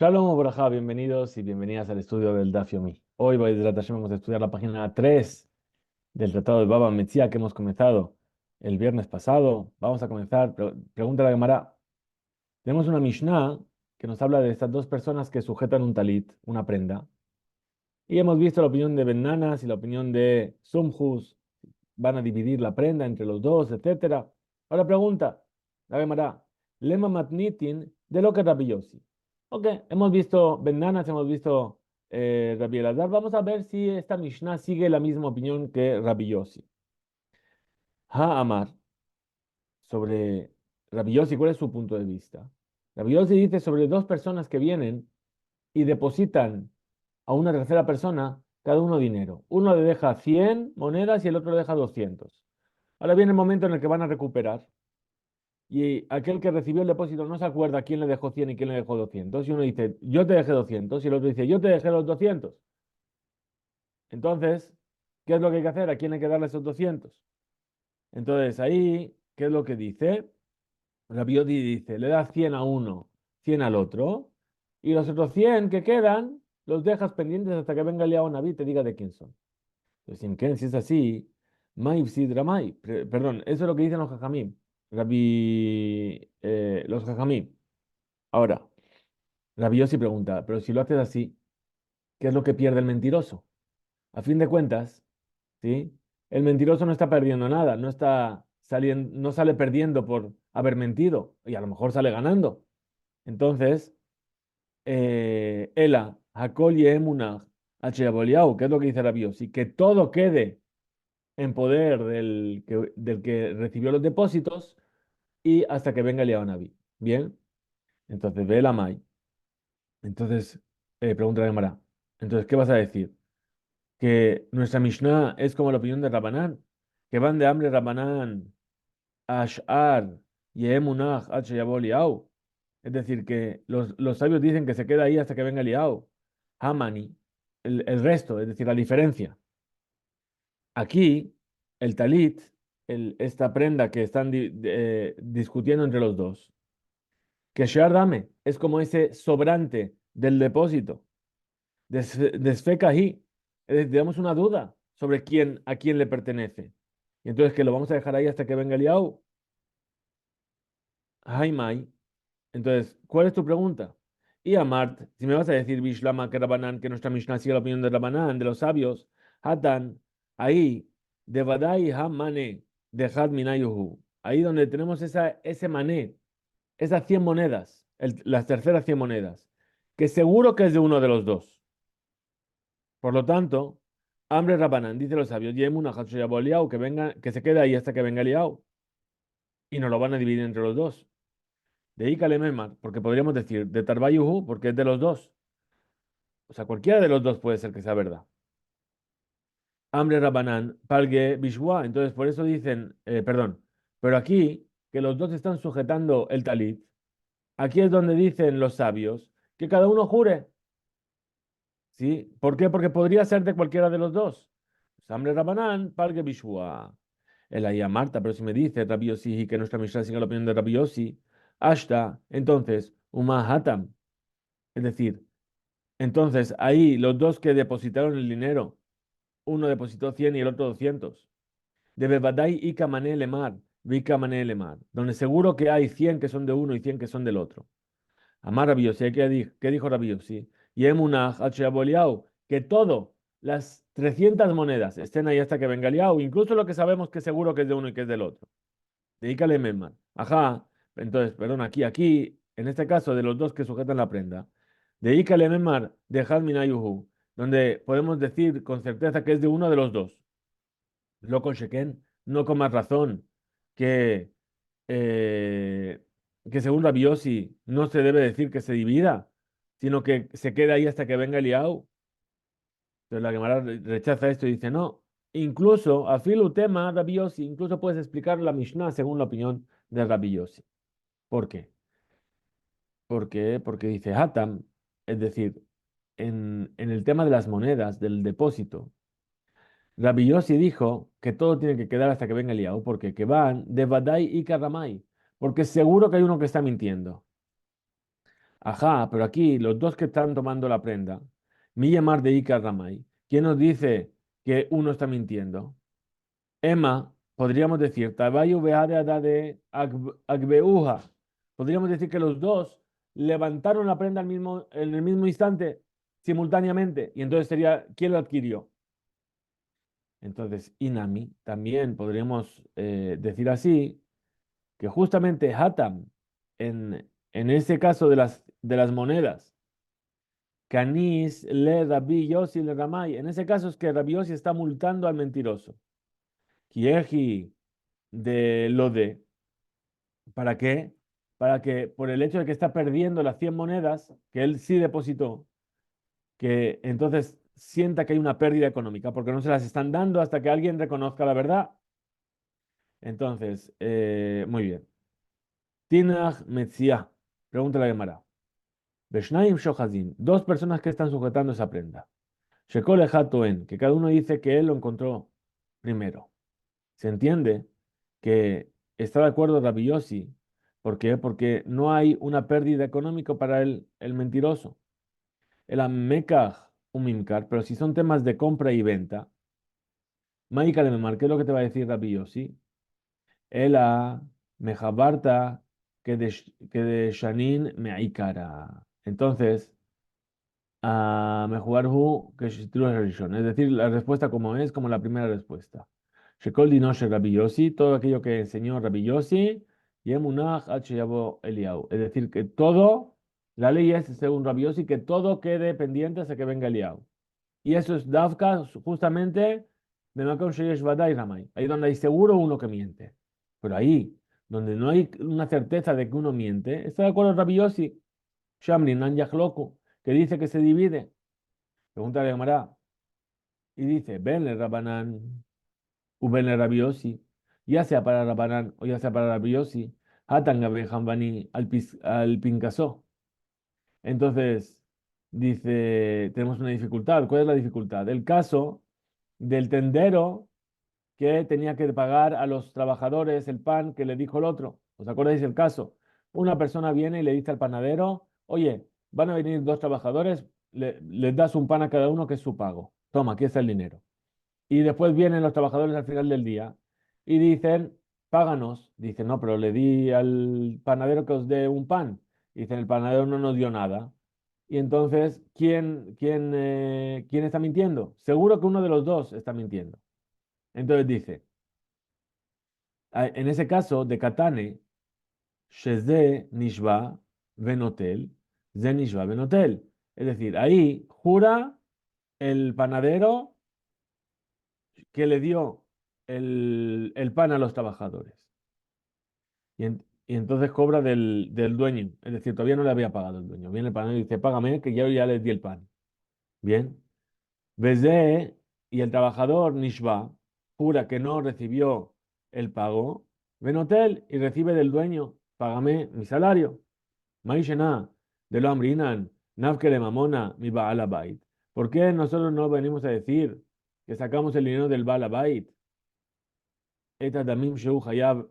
Shalom Obraja, bienvenidos y bienvenidas al estudio del Daf Yomi. Hoy vamos a estudiar la página 3 del Tratado de Baba Metzia que hemos comenzado el viernes pasado. Vamos a comenzar, pregunta la Gemara. Tenemos una Mishnah que nos habla de estas dos personas que sujetan un talit, una prenda. Y hemos visto la opinión de Benanas y la opinión de Sumhus. Van a dividir la prenda entre los dos, etcétera. Ahora pregunta, la Gemara, Lema Matnitin de lo que Rabbi Yossi. Ok, hemos visto Benanas, hemos visto Rabbi Elazar. Vamos a ver si esta Mishnah sigue la misma opinión que Rabbi Yossi. Ha Amar, sobre Rabbi Yossi, ¿cuál es su punto de vista? Rabbi Yossi dice sobre dos personas que vienen y depositan a una tercera persona cada uno dinero. Uno le deja 100 monedas y el otro le deja 200. Ahora viene el momento en el que van a recuperar y aquel que recibió el depósito no se acuerda quién le dejó 100 y quién le dejó 200. Y uno dice, yo te dejé 200 y el otro dice, yo te dejé los 200. Entonces, ¿qué es lo que hay que hacer? ¿A quién hay que darle esos 200? Entonces, ahí, ¿qué es lo que dice? Rabbi Yodi dice, le das 100 a uno, 100 al otro, y los otros 100 que quedan los dejas pendientes hasta que venga el Liao Naví y te diga de quién son. Entonces, si es así, Mai Ipsid Ramai, perdón, eso es lo que dicen los Jajamim, los Jajamim. Ahora, Rabbi Yossi pregunta, pero si lo haces así, ¿qué es lo que pierde el mentiroso? A fin de cuentas, ¿sí? El mentiroso no está perdiendo nada, no está saliendo, no sale perdiendo por haber mentido, y a lo mejor sale ganando. Entonces, Ela, Hakol Yemunah, H. ¿qué es lo que dice Rabbi Yossi? Que todo quede en poder del que recibió los depósitos y hasta que venga el Naví. Bien, entonces ve la Mai. Entonces, pregunta la Gemara. Entonces, ¿qué vas a decir? Que nuestra Mishnah es como la opinión de Rabanán, que van de hambre Rabanán, Ash'ar, Yemunach, H. Liao. Es decir, que los sabios dicen que se queda ahí hasta que venga el Liao. Hamani, el resto, es decir, la diferencia. Aquí, el talit, esta prenda que están discutiendo entre los dos, que Shear Dame es como ese sobrante del depósito, desfeca ahí, es decir, tenemos una duda sobre a quién le pertenece. Y entonces que lo vamos a dejar ahí hasta que venga el Yahoo. Jaimai. Entonces, ¿cuál es tu pregunta? Y Amart, si me vas a decir Bishlama que Rabanán, que nuestra Mishnah sigue la opinión de Rabanán, de los sabios, Hatan, ahí, de Vadai Hamane, de Had Minayuhu, ahí donde tenemos ese mané, esas 100 monedas, las terceras 100 monedas, que seguro que es de uno de los dos. Por lo tanto, Amre Rabanán, dice los sabios, Yemuna Hatsuyaboliao, que se quede ahí hasta que venga Liao, y nos lo van a dividir entre los dos. De Ikale Memar, porque podríamos decir de Tarbayuhu, porque es de los dos. O sea, cualquiera de los dos puede ser que sea verdad. Amre Rabanán, Palge Bishwa, entonces por eso dicen, perdón, pero aquí, que los dos están sujetando el talit, aquí es donde dicen los sabios que cada uno jure. ¿Sí? ¿Por qué? Porque podría ser de cualquiera de los dos. Samre Rabanán, Parque Bishua. El ahí a Marta, pero si me dice Rabbi Yossi que nuestra Mishnah sigue la opinión de Rabbi Yossi, Ashta, entonces, Uma Hatam. Es decir, entonces ahí los dos que depositaron el dinero, uno depositó 100 y el otro 200. De Bebadai y Kamané Lemar, Vika Mané Lemar, donde seguro que hay 100 que son de uno y 100 que son del otro. Amar Rabbi Yossi, ¿qué dijo Rabbi Yossi? Y Emunach, Acheboliau, que todo, las 300 monedas estén ahí hasta que venga Liao, incluso lo que sabemos que seguro que es de uno y que es del otro. Dedícale Memman. Ajá, entonces, perdón, aquí, en este caso de los dos que sujetan la prenda, dedícale Memar de Minayuhu, donde podemos decir con certeza que es de uno de los dos. Loco Sheken, no con más razón que eh, que según Rabbi Yossi no se debe decir que se divida, sino que se queda ahí hasta que venga Eliau. Entonces la Gemara rechaza esto y dice, no, incluso, a filu tema Rabbi Yossi, incluso puedes explicar la Mishnah según la opinión de Rabbi Yossi. ¿Por qué? ¿Por qué? Porque dice Hatam, es decir, en el tema de las monedas, del depósito, Rabbi Yossi dijo que todo tiene que quedar hasta que venga Eliau, porque que van de Badai y Karamai, porque seguro que hay uno que está mintiendo. Ajá, pero aquí los dos que están tomando la prenda, mi llamar de Icar Ramay, ¿quién nos dice que uno está mintiendo? Emma, podríamos decir, Tabayu Beada de Agbeuja. Podríamos decir que los dos levantaron la prenda en el mismo instante, simultáneamente, y entonces sería, ¿quién lo adquirió? Entonces, Inami, también podríamos decir así, que justamente Hatam, en ese caso de las monedas, Canis le Rabbi Yossi le Ramay, en ese caso es que Rabbi Yossi está multando al mentiroso. Kieji de lo de. ¿Para qué? Para que por el hecho de que está perdiendo las 100 monedas que él sí depositó, que entonces sienta que hay una pérdida económica, porque no se las están dando hasta que alguien reconozca la verdad. Entonces, muy bien. Tinach Metzia, pregunta la Gemara. Beshnaim Shohazim, dos personas que están sujetando esa prenda. Shekol Echad Toen, que cada uno dice que él lo encontró primero. Se entiende que está de acuerdo Rabbi Yossi. ¿Por qué? Porque no hay una pérdida económica para el mentiroso. El amekaj un mimkar, pero si son temas de compra y venta, Maika le me ¿qué es lo que te va a decir Rabbi Yossi? Ela mejabarta que de shanin me aikara. Entonces, a mejuarhu que rishon. Es decir, la respuesta como es, como la primera respuesta. Shekol dinoshe Rabbi Yossi, todo aquello que enseñó Rabbi Yossi, y emunach ad sheyavo Eliau. Es decir, que todo, la ley es, según Rabbi Yossi, que todo quede pendiente hasta que venga Eliau. Y eso es Davka, justamente, de Makom Sheyesh Vadai Ramay. Ahí donde hay seguro uno que miente. Pero ahí, donde no hay una certeza de que uno miente, está de acuerdo Rabbi Yossi, Shamrin Nan Yachloku, que dice que se divide. Pregunta de Gemara. Y dice, ven el Rabanán, ven el Rabiosi, ya sea para Rabanán o ya sea para Rabiosi, Hatan Gabe Hambani al Pincasó. Entonces, dice, tenemos una dificultad. ¿Cuál es la dificultad? El caso del tendero que tenía que pagar a los trabajadores el pan que le dijo el otro. ¿Os acordáis del caso? Una persona viene y le dice al panadero, oye, van a venir dos trabajadores, les das un pan a cada uno que es su pago. Toma, aquí está el dinero. Y después vienen los trabajadores al final del día y dicen, páganos. Dicen, no, pero le di al panadero que os dé un pan. Dicen, el panadero no nos dio nada. Y entonces, ¿quién está mintiendo? Seguro que uno de los dos está mintiendo. Entonces dice, en ese caso, de Katane, Sheze Nishba Venotel, Ze Nishba Venotel. Es decir, ahí jura el panadero que le dio el pan a los trabajadores. Y entonces cobra del dueño. Es decir, todavía no le había pagado el dueño. Viene el panadero y dice, págame, que yo ya les di el pan. Bien. Bezé y el trabajador Nishba jura que no recibió el pago. Ven hotel y recibe del dueño, págame mi salario. Maishena, de lo amrinan, nafkele mamona, mi baalabait. ¿Por qué nosotros no venimos a decir que sacamos el dinero del baalabait? Eta damim sheu hayab,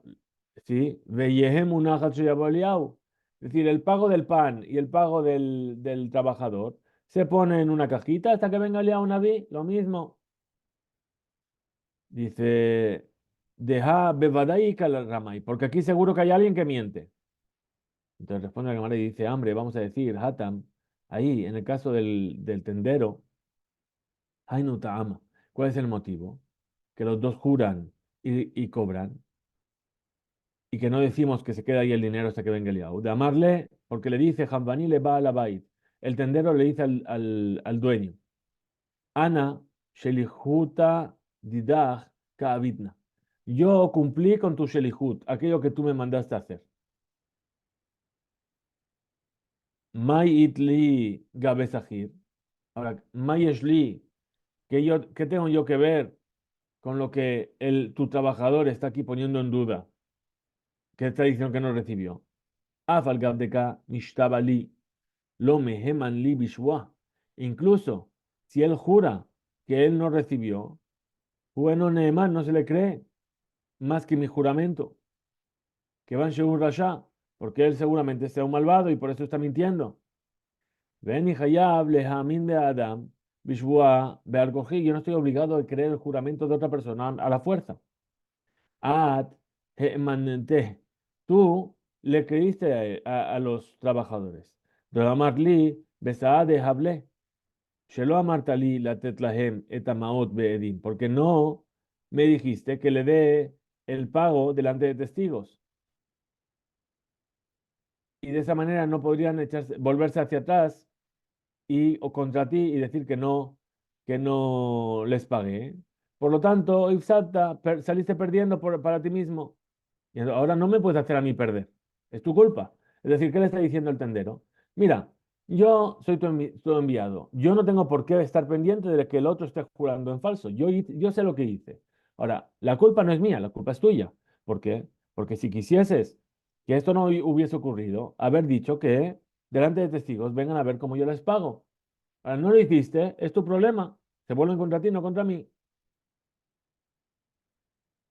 ¿sí? Veyehem unachat sheyabo Eliau. Es decir, el pago del pan y el pago del trabajador se pone en una cajita hasta que venga Eliau Naví, lo mismo. Dice, deja bevadai kal ramay, porque aquí seguro que hay alguien que miente. Entonces responde la cámara y dice, hambre, vamos a decir, Hatam, ahí, en el caso del tendero, Hainu Ta'ama, ¿cuál es el motivo? Que los dos juran y cobran, y que no decimos que se queda ahí el dinero hasta que venga el Yahú. De amarle, porque le dice, Jambani le va a la bait. El tendero le dice al dueño, Ana, Shelihuta Didach Ka'abitna. Yo cumplí con tu Shelihut, aquello que tú me mandaste a hacer. Mai itli gabezahir. Ahora, Mai Eshli, ¿qué tengo yo que ver con lo que tu trabajador está aquí poniendo en duda? Que está diciendo que no recibió. Afal gabdeka mishtaba li, lo meheman li bishwa. Incluso si él jura que él no recibió, bueno, Neemán no se le cree más que mi juramento, que van un rasha. porque él seguramente sea un malvado y por eso está mintiendo. Ven y hayab lehamin de Adam, bishbua be'al-koji, yo no estoy obligado a creer el juramento de otra persona a la fuerza. At he'emanente, tú le creíste a los trabajadores. De Marli, besaade hable, shelo amartali la tetlahem etamaot beedim, porque no me dijiste que le dé el pago delante de testigos. Y de esa manera no podrían volverse hacia atrás o contra ti y decir que no les pagué. Por lo tanto, Ipsata, saliste perdiendo para ti mismo. Y ahora no me puedes hacer a mí perder. Es tu culpa. Es decir, ¿qué le está diciendo el tendero? Mira, yo soy tu enviado. Yo no tengo por qué estar pendiente de que el otro esté jurando en falso. Yo sé lo que hice. Ahora, la culpa no es mía, la culpa es tuya. ¿Por qué? Porque si quisieses que esto no hubiese ocurrido, haber dicho que delante de testigos vengan a ver cómo yo les pago. Ahora, no lo hiciste, es tu problema. Se vuelven contra ti, no contra mí.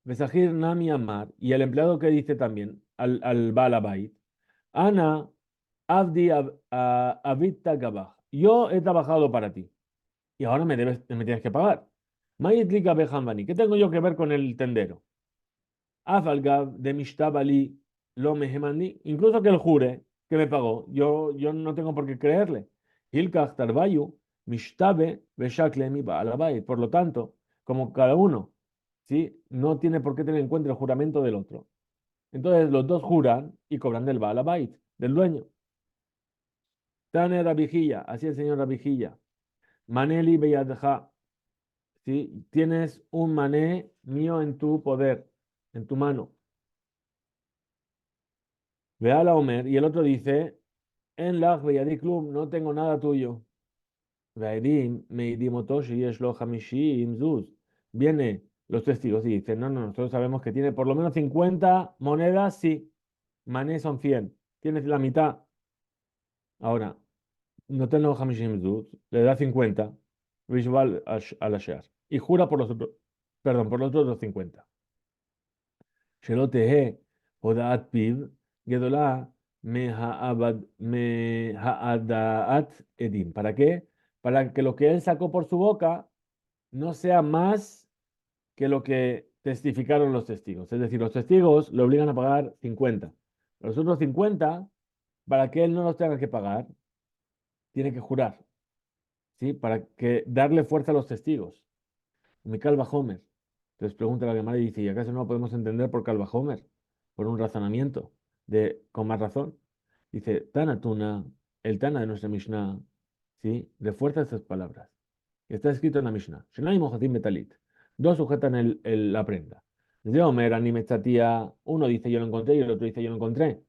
Besajir Nami Amar, y el empleado que dice también al Balabait, Ana Abdi Abita Gabaj, yo he trabajado para ti y ahora me tienes que pagar. Mayitlika Bejambani, ¿qué tengo yo que ver con el tendero? Afalgab de Mishtabali lo mehemani, incluso que él jure que me pagó, yo no tengo por qué creerle. Hilkach Tarbayu, Mishtabe Beshakle mi Baalabait, por lo tanto, como cada uno, ¿sí? No tiene por qué tener en cuenta el juramento del otro. Entonces los dos juran y cobran del Baalabait, del dueño. Tane Rabijilla, así el señor Rabijilla. Maneli Beyadja, ¿sí? Tienes un mané mío en tu poder, en tu mano. Ve a la Omer y el otro dice, en la Club no tengo nada tuyo. Ve'edim meidim otoshi yesh lo hamishim zuz. Viene los testigos y dicen, no, nosotros sabemos que tiene por lo menos 50 monedas, sí. Mané son 100. Tienes la mitad. Ahora, no tengo hamishim zuz, le da 50. Vishval al ashar. Y jura por los otros, perdón, por los otros 50. שלא תהא הודאת פיו גדולה מהעדת edim. ¿Para qué? Para que lo que él sacó por su boca no sea más que lo que testificaron los testigos. Es decir, los testigos le obligan a pagar 50. Los otros 50, para que él no los tenga que pagar, tiene que jurar, ¿sí? Para que darle fuerza a los testigos. Mi calva Homer. Entonces pregunta la Gemara y dice, ¿y acaso no lo podemos entender por calva Homer? Por un razonamiento con más razón. Dice, Tanatuna, el Tana de nuestra Mishnah, ¿sí? Refuerza estas palabras. Está escrito en la Mishnah. Shenai mojatim betalit. Dos sujetan la prenda. Desde Omer, Animetzatia, uno dice yo lo encontré y el otro dice yo lo encontré.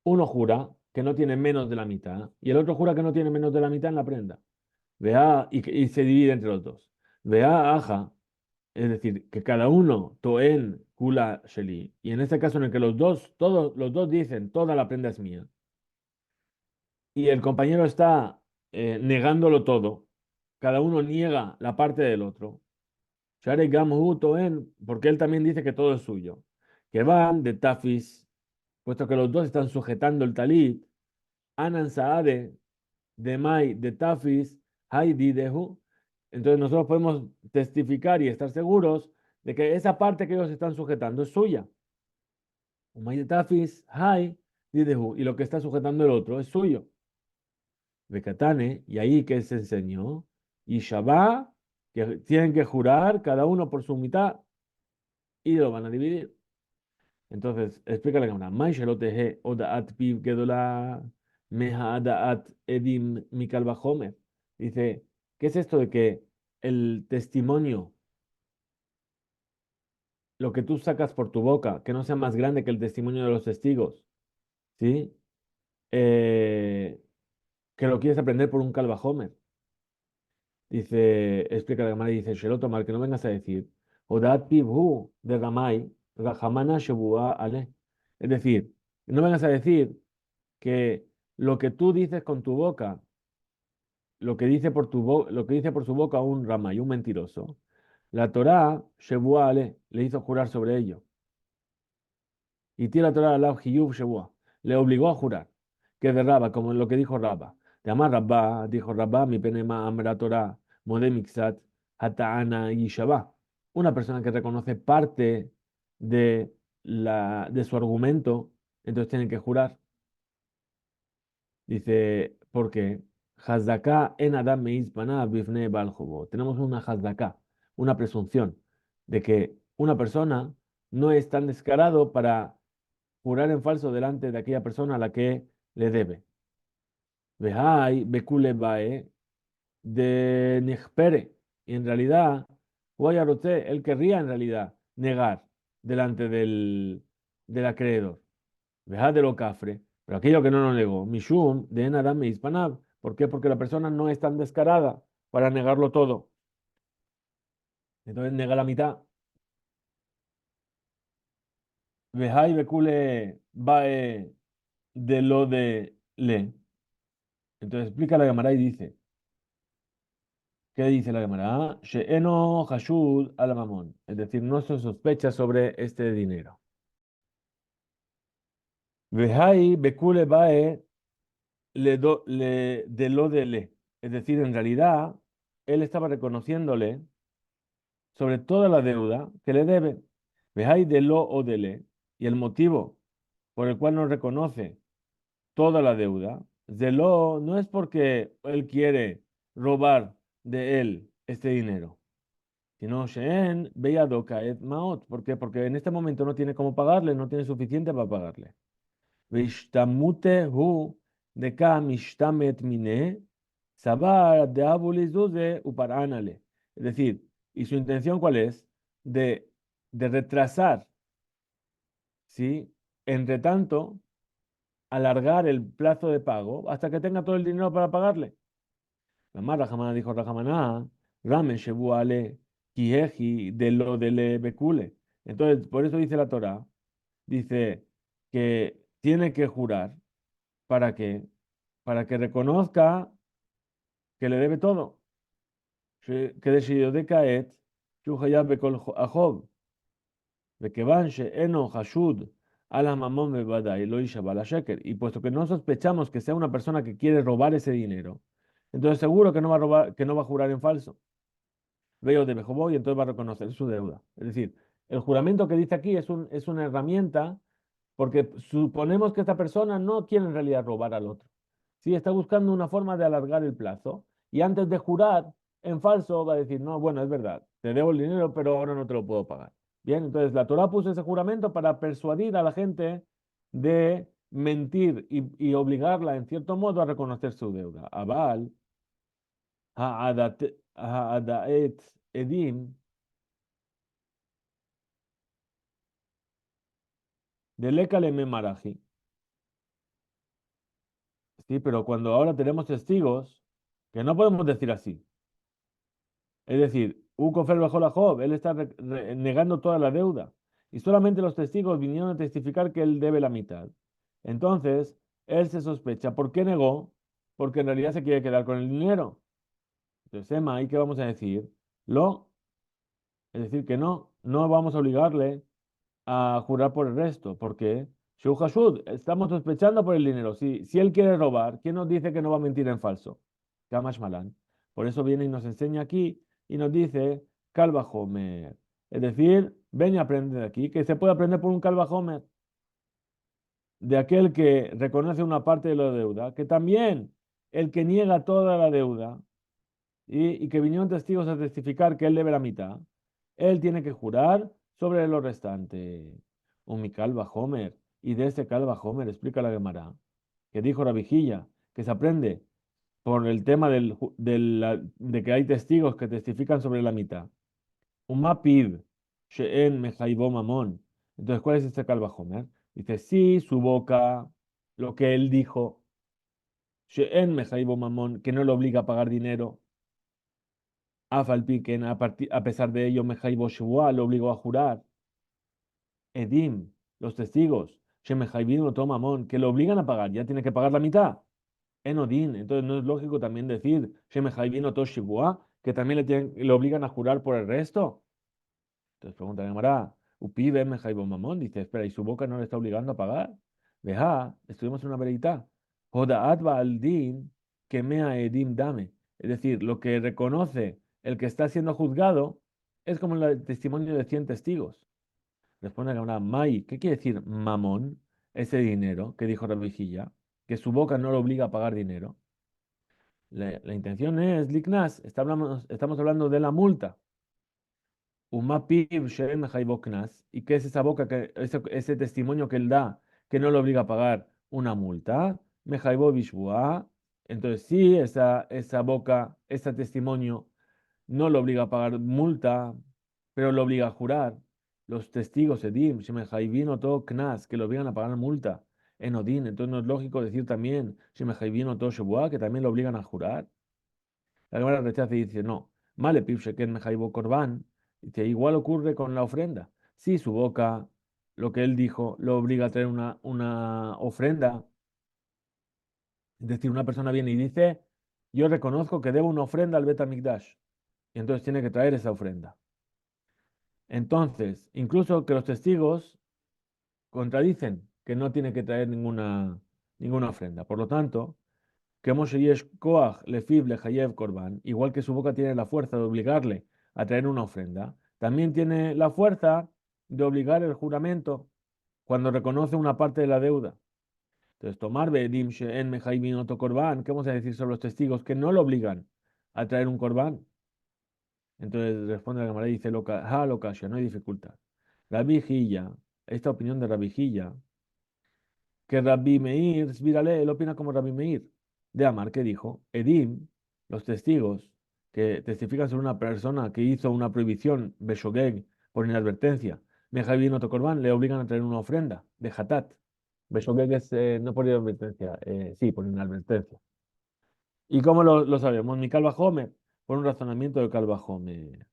Uno jura que no tiene menos de la mitad y el otro jura que no tiene menos de la mitad en la prenda. Vea, y se divide entre los dos. Vea, aja, es decir, que cada uno toen kula sheli. Y en este caso en el que todos los dos dicen toda la prenda es mía. Y el compañero está negándolo todo. Cada uno niega la parte del otro. Share gamhu toen, porque él también dice que todo es suyo. Que van de tafis, puesto que los dos están sujetando el talit. Anan saade de mai de tafis hay didehu. Entonces nosotros podemos testificar y estar seguros de que esa parte que ellos están sujetando es suya. Umay de tafis hay didehu. Y lo que está sujetando el otro es suyo. Bekatane, y ahí que se enseñó. Y Shabbat, que tienen que jurar cada uno por su mitad y lo van a dividir. Entonces, explica la cámara. Mai shelotehe odaat piv gedola meha adaat edim mikal bahomer. Dice, ¿qué es esto de que el testimonio, lo que tú sacas por tu boca, que no sea más grande que el testimonio de los testigos? ¿Sí? Eh, que lo quieres aprender por un calvajomer. Dice, explica la cámara y dice, Shelotomar, que no vengas a decir, odaat piv hu de ramai, rahamana shebua ale. Es decir, no vengas a decir que lo que tú dices con tu boca, lo que dice por su boca un ramay, un mentiroso, la Torá, Shebuale, le hizo jurar sobre ello. Y tiene la Torá al Hiyub Shebua. le obligó a jurar, que de Rabba, como en lo que dijo Rabba. De Amar Rabba, dijo Rabba, mi penema amra Torah, mode mixat, hata'ana y shabá. Una persona que reconoce parte de, de su argumento, entonces tiene que jurar. Dice, porque Hazdaká en Adam meis panav bifne bal jobo. Tenemos una Hazdaká, una presunción de que una persona no es tan descarado para jurar en falso delante de aquella persona a la que le debe. Vehai bekule bae de nihpere. Y en realidad, Guayarote, él querría en realidad negar delante del acreedor. Vejad de lo cafre, pero aquello que no lo negó, Mishum de Enadam me Hispanab. ¿Por qué? Porque la persona no es tan descarada para negarlo todo. Entonces nega la mitad. Vejai Bekule Bae de lo de Le. Entonces explica la Gemara y dice, ¿qué dice la Gemara? She'eno Hashud al mamón. Es decir, no se sospecha sobre este dinero. Vejai Bekule Bae de lo de Le. Es decir, en realidad, él estaba reconociéndole sobre toda la deuda que le debe. Vejáis de lo o de le, y el motivo por el cual no reconoce toda la deuda, de lo no es porque él quiere robar de él este dinero, sino Sheen Beyado Kaet Maot. ¿Por qué? Porque en este momento no tiene cómo pagarle, no tiene suficiente para pagarle. Vishtamute hu de ka mishtamet mine, sabar de abulizuze uparanale. Es decir, ¿y su intención cuál es? De, de retrasar, ¿sí? Entre tanto, alargar el plazo de pago hasta que tenga todo el dinero para pagarle. Mamá Rajamana dijo Rajamaná, Ramen Shebu Ale, Kieji de lo de le Bekule. Entonces, por eso dice la Torah, dice que tiene que jurar. ¿Para qué? Para que reconozca que le debe todo. Que decidió de caet, Shuhayab Bekol Ahob, de que Banche, Eno, Hashud, Ala Mamón Bebadai, lo Bala Sheker. Y puesto que no sospechamos que sea una persona que quiere robar ese dinero, entonces seguro que no va a robar, que no va a jurar en falso. Veo de Bejobo y entonces va a reconocer su deuda. Es decir, el juramento que dice aquí es una herramienta porque suponemos que esta persona no quiere en realidad robar al otro. Sí, está buscando una forma de alargar el plazo y antes de jurar en falso va a decir, no, bueno, es verdad, te debo el dinero, pero ahora no te lo puedo pagar. Bien, entonces la Torah puso ese juramento para persuadir a la gente de mentir y obligarla en cierto modo a reconocer su deuda. Abal, ha'adaet edim, delekale memaraji. Sí, pero cuando ahora tenemos testigos, que no podemos decir así. Es decir, un cofer bajo la Job, él está negando toda la deuda. Y solamente los testigos vinieron a testificar que él debe la mitad. Entonces, él se sospecha. ¿Por qué negó? Porque en realidad se quiere quedar con el dinero. Entonces, Emma, ¿y qué vamos a decir? Lo, es decir, que no, no vamos a obligarle a jurar por el resto. ¿Por qué? Shu Hashud, estamos sospechando por el dinero. Si él quiere robar, ¿quién nos dice que no va a mentir en falso? Kamash Malan. Por eso viene y nos enseña aquí y nos dice Kalva Homer. Es decir, ven y aprende de aquí, que se puede aprender por un Kalva Homer, de aquel que reconoce una parte de la deuda, que también el que niega toda la deuda y que vinieron testigos a testificar que él debe la mitad, él tiene que jurar sobre lo restante. Un mi Kalva Homer. Y de este Kalva Homer explica la Gemara, que dijo Rabijilla, que se aprende por el tema de que hay testigos que testifican sobre la mitad. Uma piv, she'en mejaibo mamón. Entonces, ¿cuál es este Kalva Homer? Dice, sí, su boca, lo que él dijo, she'en mejaibo mamón, que no le obliga a pagar dinero. Afalpiken, a pesar de ello, mejaibo shua, lo obligó a jurar. Edim, los testigos, she mejaibino to mamón, que lo obligan a pagar, ya tiene que pagar la mitad. Enodin, entonces no es lógico también decir Shemehaibino Toshibua, que también le obligan a jurar por el resto. Entonces pregunta Gemara, Upibe Mehaibo Mamón, dice, espera, ¿y su boca no le está obligando a pagar? Veja, estuvimos en una veredita. Hodaat al din que mea edim dame. Es decir, lo que reconoce el que está siendo juzgado es como el testimonio de 100 testigos. Responde la Gemara, Mai, ¿qué quiere decir mamón? Ese dinero que dijo Rabbi, que su boca no lo obliga a pagar dinero. La intención es, Liknas, estamos hablando de la multa. Umapiv Shem Jaibo Knas. ¿Y qué es esa boca, ese testimonio que él da, que no le obliga a pagar una multa? Mejaibo Bishbua. Entonces, sí, esa boca, ese testimonio, no le obliga a pagar multa, pero lo obliga a jurar. Los testigos Edim, Shemejaivin o todo Knas, que lo obligan a pagar multa en Odín. Entonces, no es lógico decir también Shemejaivin o todo Shebua, que también lo obligan a jurar. La Gemara rechaza y dice, no, Male Pip Sheken Mejaibo Korban. Dice, igual ocurre con la ofrenda. Si su boca, lo que él dijo, lo obliga a traer una ofrenda, es decir, una persona viene y dice, yo reconozco que debo una ofrenda al Bet HaMikdash, y entonces tiene que traer esa ofrenda. Entonces, incluso que los testigos contradicen que no tiene que traer ninguna ofrenda. Por lo tanto, que Moshe Yesh Koach Lefiv Lejayev Korban, igual que su boca tiene la fuerza de obligarle a traer una ofrenda, también tiene la fuerza de obligar el juramento cuando reconoce una parte de la deuda. Entonces, tomar Bedim She'en Mejaivin Oto Korban, ¿qué vamos a decir sobre los testigos que no lo obligan a traer un Korban? Entonces responde la camarada y dice, Lokasha, no hay dificultad. Rabbi Hilla, esta opinión de Rabbi Hilla, que Rabbi Meir, mírale, él opina como Rabbi Meir, de Amar, que dijo, Edim, los testigos que testifican sobre una persona que hizo una prohibición, Beshogeg, por inadvertencia, Mejavi no Corban, le obligan a traer una ofrenda de Hatat. Beshogeg es no por inadvertencia, sí, por inadvertencia. ¿Y cómo lo sabemos? Mi Calva Homer, por un razonamiento de Calva Homer.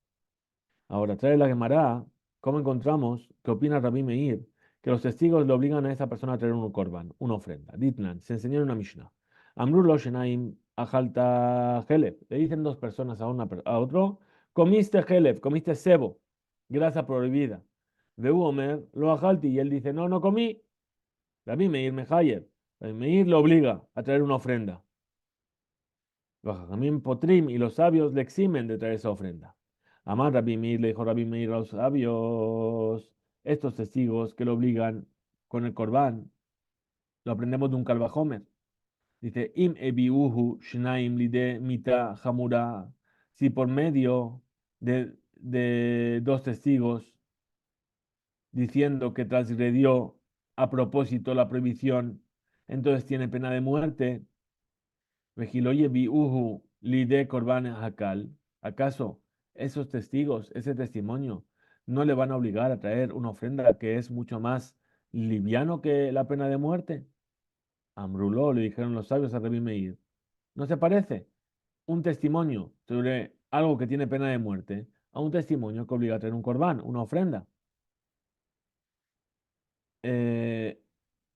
Ahora, trae la Gemara, ¿cómo encontramos que opina Rabbi Meir que los testigos le obligan a esa persona a traer un korban, una ofrenda? Ditnan, se enseñó en una Mishnah. Amru lo shenaim ajalta helef. Le dicen dos personas a otro, comiste helef, comiste sebo, grasa prohibida. Veu Omer lo ajalti y él dice, no, no comí. Rabbi Meir mejayer. Rabbi Meir le obliga a traer una ofrenda. Los Jajamim Potrim y los sabios le eximen de traer esa ofrenda. Amar Rabbi Meir, le dijo Rabbi Meir a los sabios, estos testigos que lo obligan con el Corbán, lo aprendemos de un Calvajomer. Dice, Im ebiuhu shnaim lide mita hamura, si por medio de dos testigos diciendo que transgredió a propósito la prohibición, entonces tiene pena de muerte. Vejiloye biuhu lide korban hakal. ¿Acaso esos testigos, ese testimonio, no le van a obligar a traer una ofrenda que es mucho más liviano que la pena de muerte? Amruló, le dijeron los sabios a Rabbi Meir. ¿No se parece un testimonio sobre algo que tiene pena de muerte a un testimonio que obliga a traer un corbán, una ofrenda? Eh,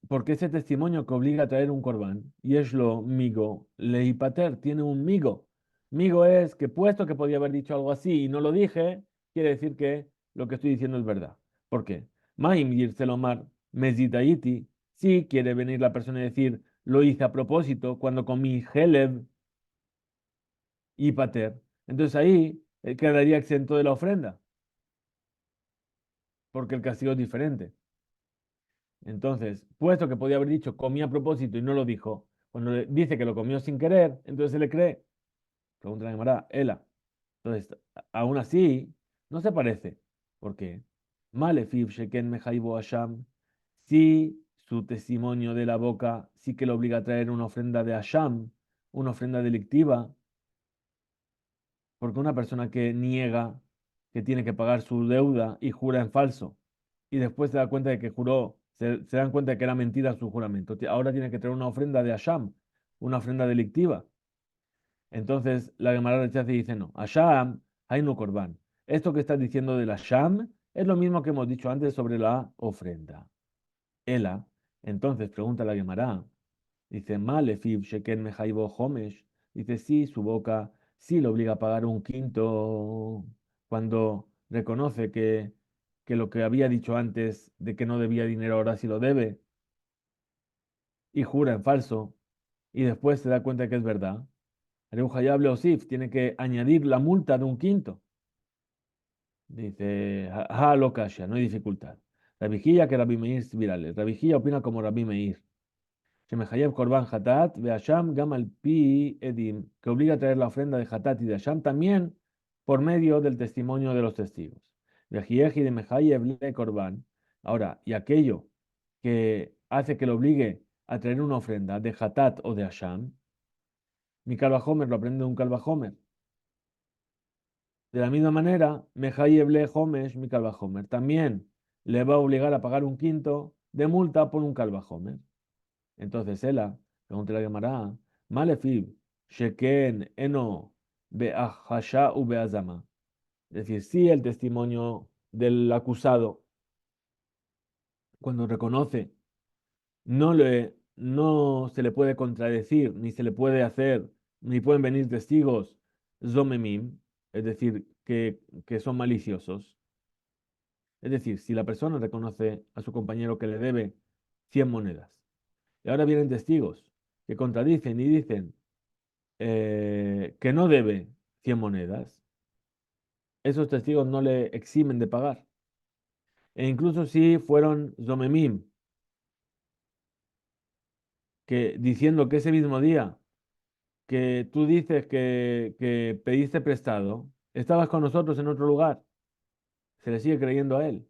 Porque ese testimonio que obliga a traer un corbán, y es lo migo, leipater, tiene un migo. Migo es que puesto que podía haber dicho algo así y no lo dije, quiere decir que lo que estoy diciendo es verdad. ¿Por qué? Maim yirselomar mezitaiti, si quiere venir la persona y decir, lo hice a propósito cuando comí Helev y pater. Entonces ahí quedaría exento de la ofrenda, porque el castigo es diferente. Entonces, puesto que podía haber dicho comí a propósito y no lo dijo, cuando dice que lo comió sin querer, entonces se le cree. Pregunta la Gemara, Ela. Entonces, aún así, no se parece. ¿Por qué? Malefiv sheken mejaibo Hasham. Si su testimonio de la boca sí que lo obliga a traer una ofrenda de Hasham, una ofrenda delictiva, porque una persona que niega que tiene que pagar su deuda y jura en falso, y después se da cuenta de que juró, se dan cuenta de que era mentira su juramento, ahora tiene que traer una ofrenda de Asham, una ofrenda delictiva. Entonces la Gemara rechaza y dice, no, Asham, no Korban. Esto que estás diciendo del Asham es lo mismo que hemos dicho antes sobre la ofrenda. Ela, entonces pregunta la Gemara, dice, Malefiv Sheken Mejaibo Homesh. Dice, sí, su boca sí le obliga a pagar un quinto cuando reconoce que lo que había dicho antes de que no debía dinero ahora sí lo debe. y jura en falso y después se da cuenta que es verdad, Reu Hayab Leosif tiene que añadir la multa de un quinto. Dice, ha lo kasha, no hay dificultad. Rabijía que Rabbi Meir virales. Rabijía opina como Rabbi Meir. Shemehayev Korban Hatat, Beasham Gamal Pi Edim, que obliga a traer la ofrenda de Hatat y de Asham también por medio del testimonio de los testigos. Vejieji de Mehayev le Korban. Ahora, y aquello que hace que lo obligue a traer una ofrenda de Hatat o de Asham, mi Kalvahomer lo aprende de un Kalvahomer. De la misma manera, Mehayev le Homesh, mi Kalvahomer, también le va a obligar a pagar un quinto de multa por un Kalvahomer. Entonces, Ela, pregunta la Gemara, Malefib, Sheken, Eno, Beahasha u Beazama. Es decir, si el testimonio del acusado, cuando reconoce, no se le puede contradecir, ni se le puede hacer, ni pueden venir testigos Zomemim, es decir, que son maliciosos. Es decir, si la persona reconoce a su compañero que le debe 100 monedas, y ahora vienen testigos que contradicen y dicen que no debe 100 monedas, esos testigos no le eximen de pagar. E incluso si fueron Zomemim, que diciendo que ese mismo día que tú dices que pediste prestado, estabas con nosotros en otro lugar, se le sigue creyendo a él.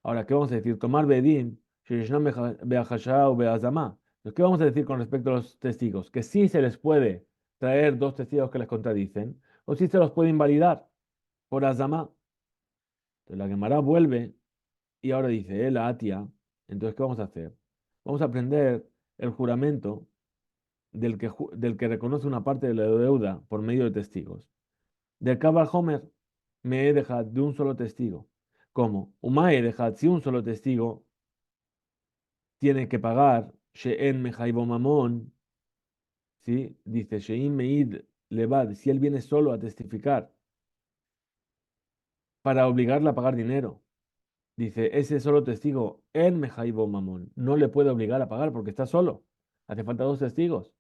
Ahora, ¿qué vamos a decir? Tomar Bedín, Beajashá o Beazamá. ¿Qué vamos a decir con respecto a los testigos? Que sí se les puede traer dos testigos que les contradicen, o sí se los puede invalidar por Azamá. Entonces la Gemara vuelve y ahora dice, la Atia. Entonces, ¿qué vamos a hacer? Vamos a aprender el juramento del que reconoce una parte de la deuda por medio de testigos. Del Kabal Homer me he dejado de un solo testigo. ¿Cómo? Umae dejado si un solo testigo tiene que pagar, She'en Mejaibo Mamón, ¿sí? Dice, She'in Meid Levad, si él viene solo a testificar para obligarle a pagar dinero. Dice, ese solo testigo, en Mejaibo Mamón, no le puede obligar a pagar porque está solo. Hace falta dos testigos.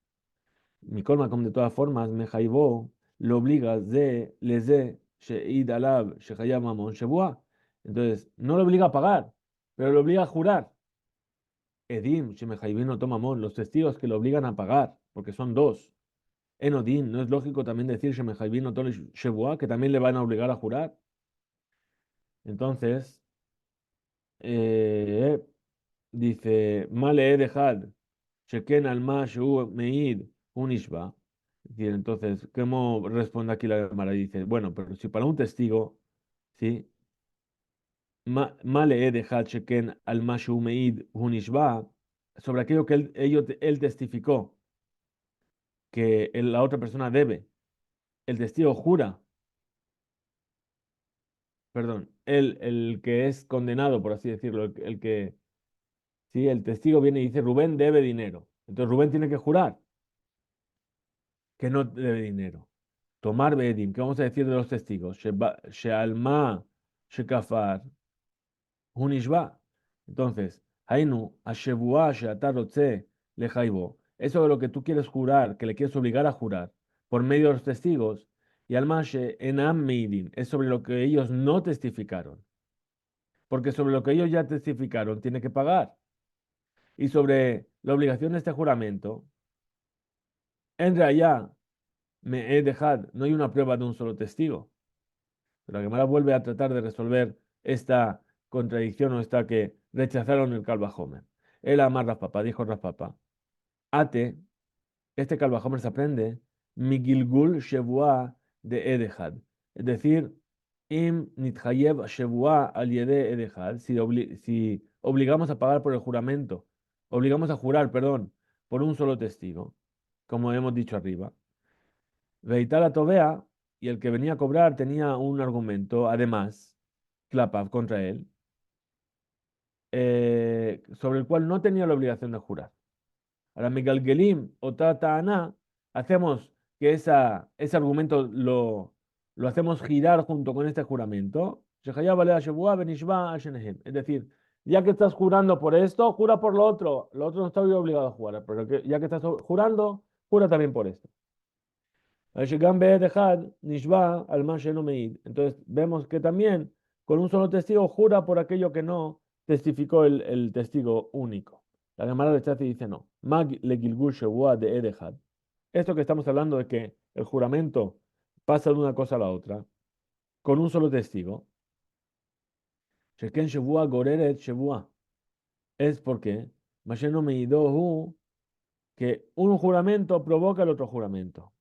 Mikol Makom, de todas formas, Mejaibo lo obliga de leze she'id alab shehayab mamon shebua. Entonces, no lo obliga a pagar, pero lo obliga a jurar. Edim, Shemejaibino Tomamón, los testigos que lo obligan a pagar, porque son dos. En Odín, ¿no es lógico también decir Shemejaibino Tole Shebua, que también le van a obligar a jurar? Entonces, eh, dice, Male dejad, Sheken alma shu meid unishba. Entonces, ¿cómo responde aquí la Gemara? Dice, bueno, pero si para un testigo, ¿sí? Male dejad Sheken alma shu meid unishba, sobre aquello que él testificó que la otra persona debe, el testigo jura, perdón, el que es condenado, por así decirlo, el que, sí, el testigo viene y dice, Rubén debe dinero. Entonces Rubén tiene que jurar que no debe dinero. Tomar Bedim, ¿qué vamos a decir de los testigos? Shealma, Shekafar, Hunishba. Entonces, Hainu, Ashebua, Sheatarotze, Lejaibo. Eso de lo que tú quieres jurar, que le quieres obligar a jurar, por medio de los testigos, y Almashe Enam Meidin, es sobre lo que ellos no testificaron. Porque sobre lo que ellos ya testificaron, tiene que pagar. Y sobre la obligación de este juramento, en realidad, me he dejado, no hay una prueba de un solo testigo. Pero la Gemara vuelve a tratar de resolver esta contradicción o esta que rechazaron el Calva Homer. El amar Raspapa, dijo Raspapa. Ate, este Calva Homer se aprende, Migilgul Shevua de Edehad. Es decir, Im Nithayev Shevua al Yede Edehad, si obligamos a pagar por el juramento, obligamos a jurar, perdón, por un solo testigo, como hemos dicho arriba. Veitala Tobea, y el que venía a cobrar tenía un argumento, además, Klapav contra él, sobre el cual no tenía la obligación de jurar. Ahora, Megalgelim o Tataaná, hacemos que ese argumento lo hacemos girar junto con este juramento. Es decir, ya que estás jurando por esto, jura por lo otro no está obligado a jurar, pero ya que estás jurando, jura también por esto. שגם בעד אחד נשבע על מה שאינו מעיד. Entonces vemos que también con un solo testigo jura por aquello que no testificó el testigo único. La Gemara de Chazi dice no. Mag le gilgul shevua de edechad. Esto que estamos hablando de que el juramento pasa de una cosa a la otra con un solo testigo. Sheken shevua goreret shevua. Es porque Masheno meidohu que un juramento provoca el otro juramento.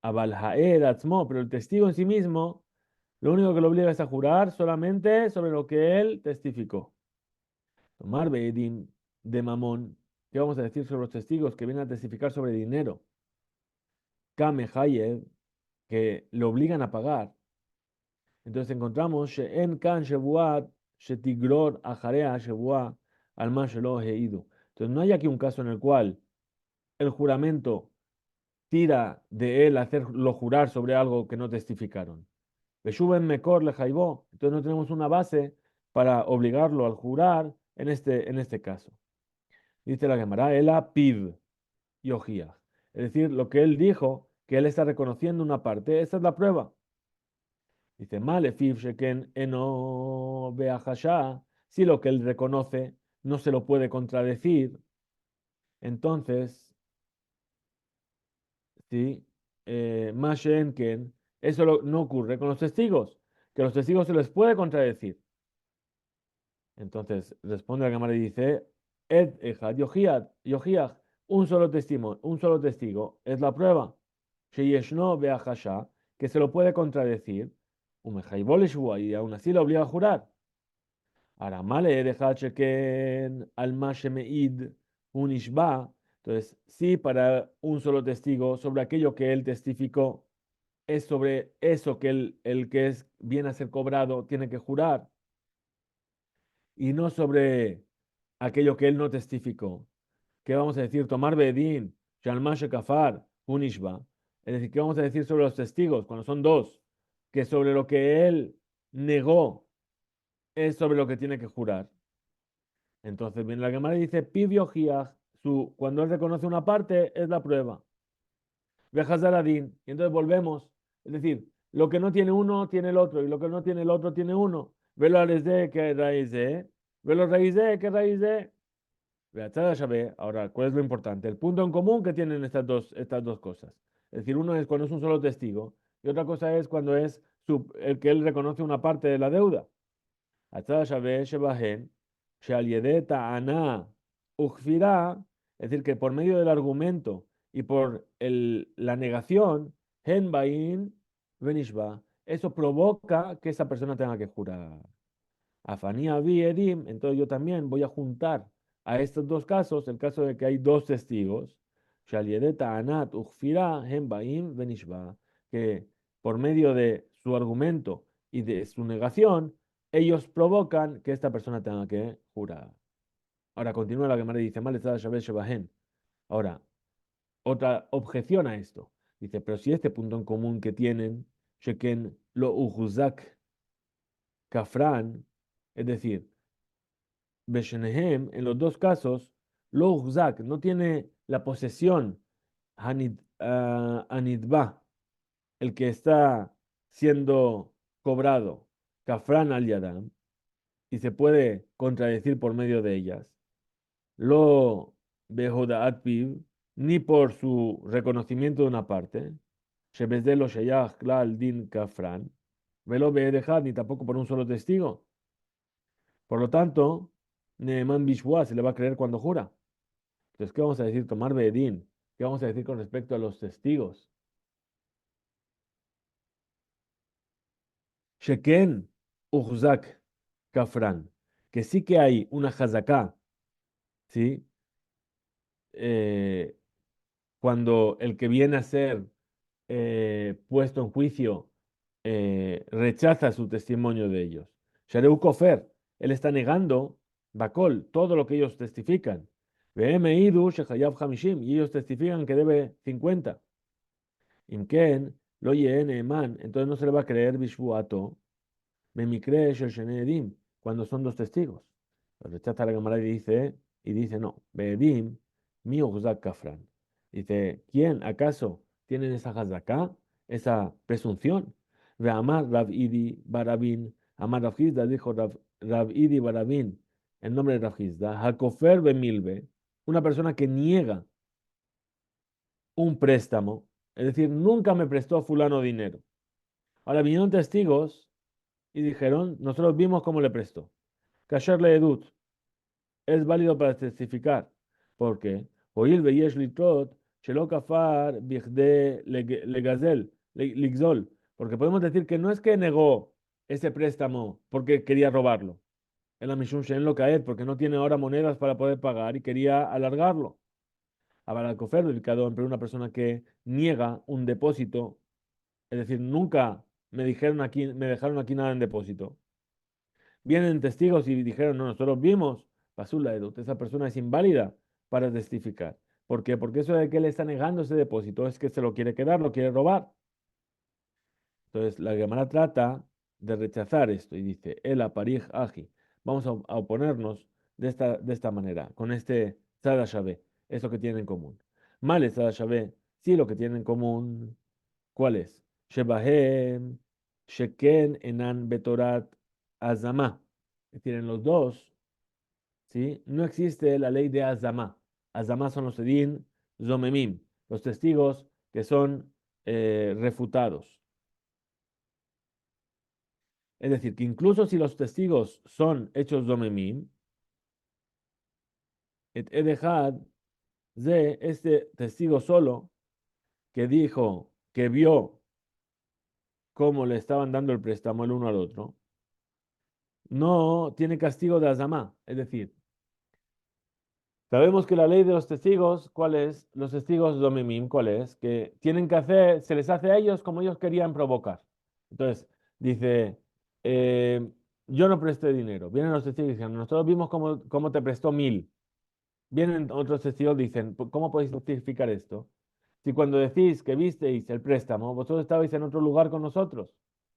Abal ha'ed atzmo, pero el testigo en sí mismo lo único que lo obliga es a jurar solamente sobre lo que él testificó. Tomar Beedim de Mamón. ¿Qué vamos a decir sobre los testigos que vienen a testificar sobre dinero? Kame Hayed, que lo obligan a pagar. Entonces encontramos She'en Kan Shebuat, Shetigror Ajarea Shebua, Alma Shelo Heidu. Entonces no hay aquí un caso en el cual el juramento tira de él hacerlo jurar sobre algo que no testificaron. Beshuben Mekor le jaibó. Entonces no tenemos una base para obligarlo al jurar en este caso. Dice la Gemara, Ela Piv y Ojía. Es decir, lo que él dijo, que él está reconociendo una parte, esa es la prueba. Dice, Malefiv Sheken Eno Beahasha. Si lo que él reconoce no se lo puede contradecir, entonces, sí, Mashenken, eso no ocurre con los testigos, que los testigos se les puede contradecir. Entonces responde la cámara y dice, Ed Ejad Yohiach, un solo testigo es la prueba. Sheyeshno Beahasha, que se lo puede contradecir, Umejaibol Shua, y aún así lo obliga a jurar. Aramale Ejad Sheken Alma Shemeid Unishba. Entonces, sí, para un solo testigo, sobre aquello que él testificó, es sobre eso que el que es viene a ser cobrado tiene que jurar y no sobre aquello que él no testificó. ¿Qué vamos a decir? Tomar Bedín, Shalmash Kafar, Unishba. Es decir, ¿qué vamos a decir sobre los testigos cuando son dos? Que sobre lo que él negó es sobre lo que tiene que jurar. Entonces viene la Gemara y dice, Pibio cuando él reconoce una parte es la prueba. Viajas a y entonces volvemos. Es decir, lo que no tiene uno tiene el otro, y lo que no tiene el otro tiene uno. Velo a de que raíz de, velo raíz de que raíz de. Ahora, ¿cuál es lo importante? El punto en común que tienen estas dos cosas. Es decir, uno es cuando es un solo testigo, y otra cosa es cuando es el que él reconoce una parte de la deuda. Es decir, que por medio del argumento y por la negación, Henbain Benishba, eso provoca que esa persona tenga que jurar. Afanía vi edim, entonces yo también voy a juntar a estos dos casos, el caso de que hay dos testigos, Shaliedeta Anat Ujfira Henbaim Benishba, que por medio de su argumento y de su negación, ellos provocan que esta persona tenga que jurar. Ahora continúa la Gemara y dice, mal está Shabbat Shebahen. Ahora, otra objeción a esto. Dice, pero si este punto en común que tienen, Sheken lo Ujuzak Kafran, es decir, Beshenehem, en los dos casos, lo Ujuzak no tiene la posesión Anidba, el que está siendo cobrado, Kafran al Yadam, y se puede contradecir por medio de ellas. Lo Behodaat Piv, ni por su reconocimiento de una parte, Shebezde Sheyach Klal Din Kafran, Velo Beedejad, ni tampoco por un solo testigo. Por lo tanto, Neeman Bishwa se le va a creer cuando jura. Entonces, ¿qué vamos a decir? Tomar Beedin. ¿Qué vamos a decir con respecto a los testigos? Sheken Ujzak Kafran, que sí que hay una Hazaká, ¿sí? Eh, cuando el que viene a ser puesto en juicio rechaza su testimonio de ellos. Shareu Kofer, él está negando Bakol, todo lo que ellos testifican. Idu Shehayav Hamishim, y ellos testifican que debe 50. Imken, lo eman, entonces no se le va a creer Bishbuato, Memikre Shel Edim, cuando son dos testigos. Lo rechaza la Gemara y dice no, Beedim, mi Ugzak Kafran. Dice, ¿quién acaso tiene esa hazaka, esa presunción? Ve Amar Rav Idi Barabin, Amar Rav Hizda, dijo Rav Idi Barabin, el nombre de Rav Hizda, Hakofer Bemilbe, una persona que niega un préstamo, es decir, nunca me prestó fulano dinero. Ahora vinieron testigos y dijeron, nosotros vimos cómo le prestó. Kasher le edut, es válido para testificar. ¿Por qué? Oil veyesh litrot, shelo kafar bigde legazel, ligzol. Porque podemos decir que no es que negó ese préstamo porque quería robarlo. En la Mishum Shen lo caer, porque no tiene ahora monedas para poder pagar y quería alargarlo. Abaracofer, dedicado entre una persona que niega un depósito, es decir, nunca me dejaron aquí nada en depósito. Vienen testigos y dijeron, no, nosotros vimos, Pasula Edut, esa persona es inválida para testificar. ¿Por qué? Porque eso de que le está negando ese depósito es que se lo quiere quedar, lo quiere robar. Entonces, la Gemara trata de rechazar esto y dice, el aparij aji, vamos a oponernos de esta manera, con este Tzad Shabé, es lo que tienen en común. Mal Tzad Shabé, sí lo que tienen en común, ¿cuál es? Shebahem, Sheken, Enan, Betorat, Azamá. Es decir, en los dos, ¿sí? No existe la ley de Azamá. Azamá son los Edin, Zomemim, los testigos que son refutados. Es decir, que incluso si los testigos son hechos Zomemim, et Edehad, de este testigo solo que dijo que vio cómo le estaban dando el préstamo el uno al otro, no tiene castigo de Azamá. Es decir, sabemos que la ley de los testigos, ¿cuál es? Los testigos domimim, ¿cuál es? Que tienen que hacer, se les hace a ellos como ellos querían provocar. Entonces, dice, eh, yo no presté dinero. Vienen los testigos y dicen, nosotros vimos cómo te prestó 1.000. Vienen otros testigos y dicen, ¿cómo podéis justificar esto? Si cuando decís que visteis el préstamo, vosotros estabais en otro lugar con nosotros.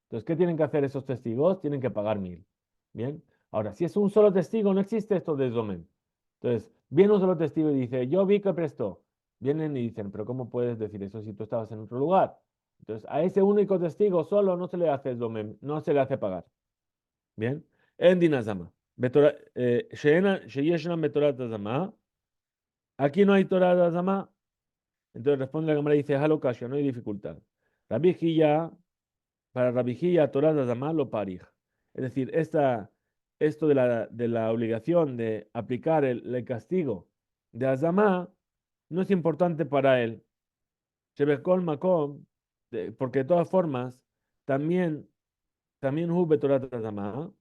Entonces, ¿qué tienen que hacer esos testigos? Tienen que pagar 1.000. Bien. Ahora, si es un solo testigo, no existe esto de Zomen. Entonces, viene un solo testigo y dice, yo vi que prestó. Vienen y dicen, pero ¿cómo puedes decir eso si tú estabas en otro lugar? Entonces, a ese único testigo solo no se le hace Zomen, no se le hace pagar. Bien. En Dinazama. Sheyeshna Betorat Azama. Aquí no hay Torah de Azama. Entonces responde la cámara y dice, Halokasha, no hay dificultad. Rabbi Hilla, para Rabbi Hilla, Torah de Azama lo parij. Es decir, esto de la obligación de aplicar el castigo de Azama no es importante para él. Shebekol Makom, porque de todas formas, también hubo Torah de Azama.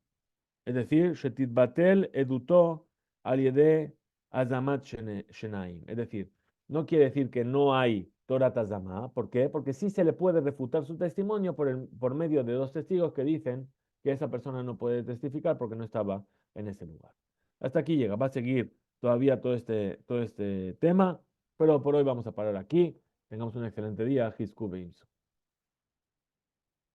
Es decir, Shetitbatel edutó al yede azamat shenaim. Es decir, no quiere decir que no hay Torah Tazamá. ¿Por qué? Porque sí se le puede refutar su testimonio por medio de dos testigos que dicen que esa persona no puede testificar porque no estaba en ese lugar. Hasta aquí llega. Va a seguir todavía todo este tema, pero por hoy vamos a parar aquí. Tengamos un excelente día. Hisku Beimsu.